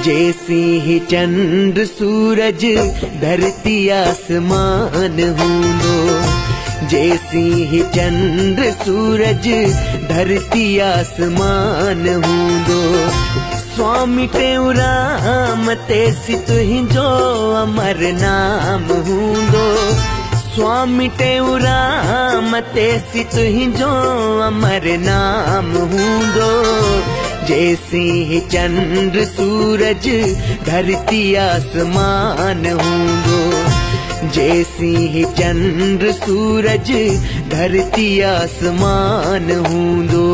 जैसी ही चंद्र सूरज धरती आसमान हूंदो, जैसी ही चंद्र सूरज धरती आसमान हूंदो। स्वामी टेऊराम तेसी तुहिंजो अमर नाम हूंदो, स्वामी टेऊराम तेसी तुहिंजो अमर नाम हूंदो। जैसी ही चंद्र सूरज धरती आसमान हूंदो, जैसी ही चंद्र सूरज धरती आसमान हूंदो।